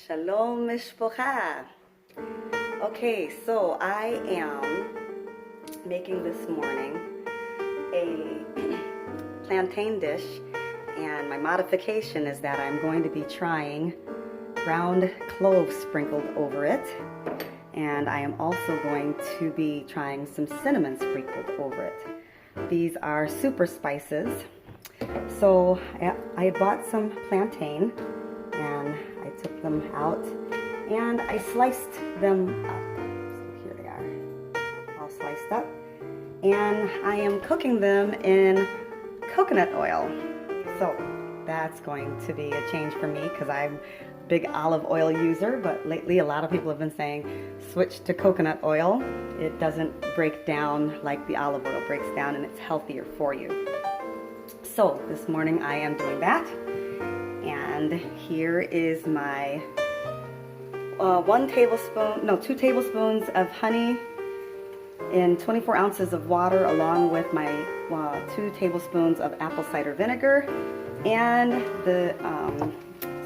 Shalom mishpocha. Okay, so I am making this morning a plantain dish, and my modification is that I'm going to be trying ground cloves sprinkled over it, and I am also going to be trying some cinnamon sprinkled over it. These are super spices. So I bought some plantain and I took them out and I sliced them up. So here they are, all sliced up. And I am cooking them in coconut oil. So that's going to be a change for me because I'm a big olive oil user, but lately a lot of people have been saying switch to coconut oil. It doesn't break down like the olive oil breaks down, and it's healthier for you. So this morning I am doing that, and here is my 2 tablespoons of honey in 24 ounces of water, along with my 2 tablespoons of apple cider vinegar and the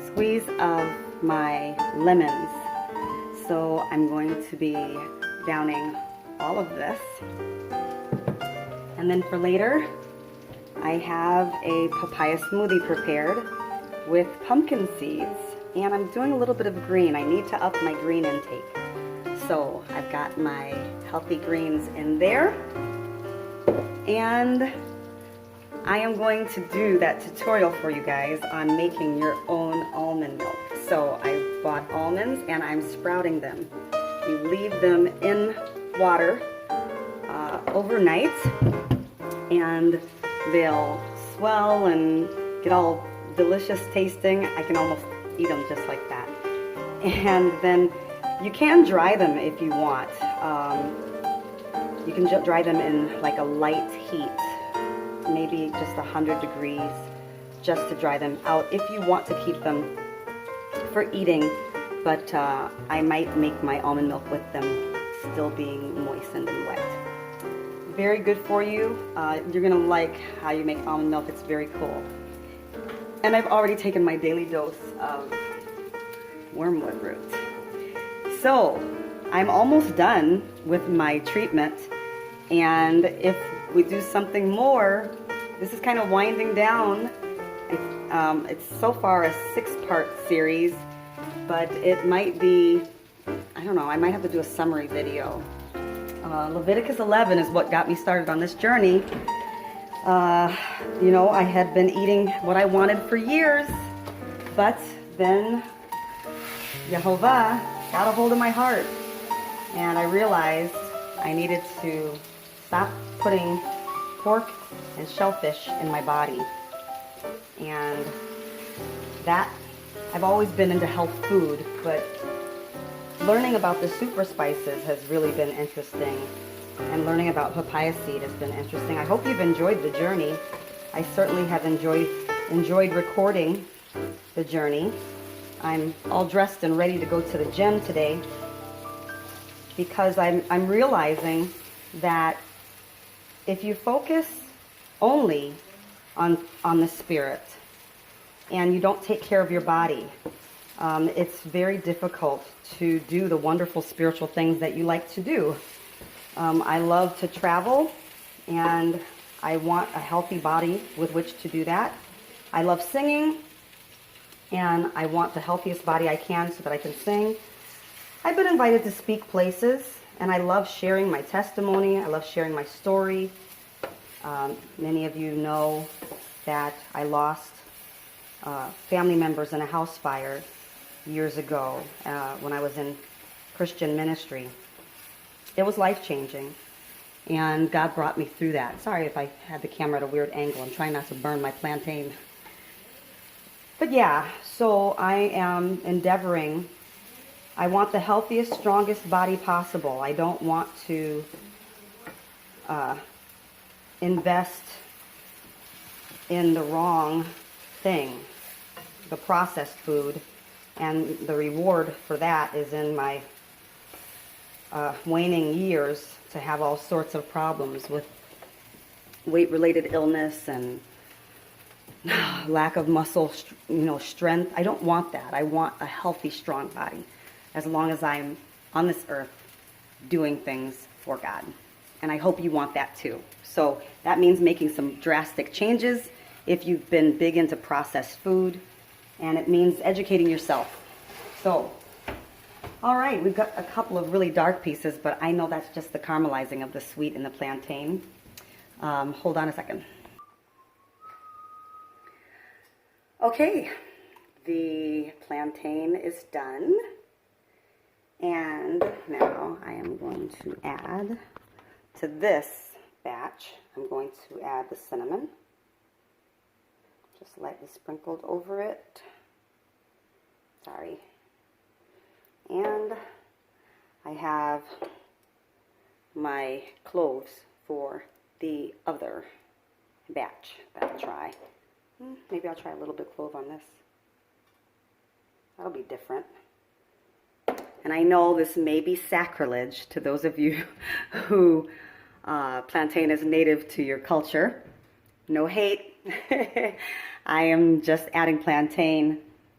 squeeze of my lemons. So I'm going to be downing all of this, and then for later I have a papaya smoothie prepared with pumpkin seeds, and I'm doing a little bit of green. I need to up my green intake. So I've got my healthy greens in there, and I am going to do that tutorial for you guys on making your own almond milk. So I bought almonds and I'm sprouting them. You leave them in water overnight, and they'll swell and get all delicious tasting. I can almost eat them just like that. And then you can dry them if you want. You can dry them in like a light heat, maybe just 100 degrees, just to dry them out if you want to keep them for eating. But I might make my almond milk with them still being moistened and wet. Very good for you. You're gonna like how you make almond milk. It's very cool. And I've already taken my daily dose of wormwood root. So I'm almost done with my treatment, and if we do something more, this is kind of winding down. It's so far a 6-part series, but it might be, I don't know, I might have to do a summary video. Leviticus 11 is what got me started on this journey. You know, I had been eating what I wanted for years, but then Yehovah got a hold of my heart, and I realized I needed to stop putting pork and shellfish in my body. And that, I've always been into health food, but learning about the super spices has really been interesting, and learning about papaya seed has been interesting. I hope you've enjoyed the journey. I certainly have enjoyed recording the journey. I'm all dressed and ready to go to the gym today because I'm realizing that if you focus only on the spirit and you don't take care of your body, it's very difficult to do the wonderful spiritual things that you like to do. I love to travel, and I want a healthy body with which to do that. I love singing, and I want the healthiest body I can so that I can sing. I've been invited to speak places, and I love sharing my testimony. I love sharing my story. Many of you know that I lost family members in a house fire years ago when I was in Christian ministry. It was life-changing, and God brought me through that. Sorry if I had the camera at a weird angle. I'm trying not to burn my plantain. But yeah, so I am endeavoring. I want the healthiest, strongest body possible. I don't want to invest in the wrong thing, the processed food, and the reward for that is in my waning years to have all sorts of problems with weight-related illness and lack of muscle, strength. I don't want that. I want a healthy, strong body as long as I'm on this earth doing things for God. And I hope you want that too. So that means making some drastic changes if you've been big into processed food, and it means educating yourself. So, all right, we've got a couple of really dark pieces, but I know that's just the caramelizing of the sweet and the plantain. Hold on a second. Okay, the plantain is done. And now I am going to add to this batch, I'm going to add the cinnamon. Just lightly sprinkled over it. Sorry. And I have my cloves for the other batch that I'll try. Maybe I'll try a little bit clove on this. That'll be different. And I know this may be sacrilege to those of you who plantain is native to your culture. No hate. I am just adding plantain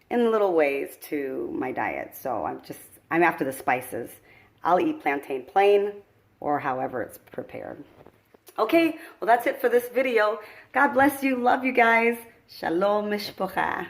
in little ways to my diet. So I'm after the spices. I'll eat plantain plain or however it's prepared. Okay, well that's it for this video. God bless you. Love you guys. Shalom mishpocha.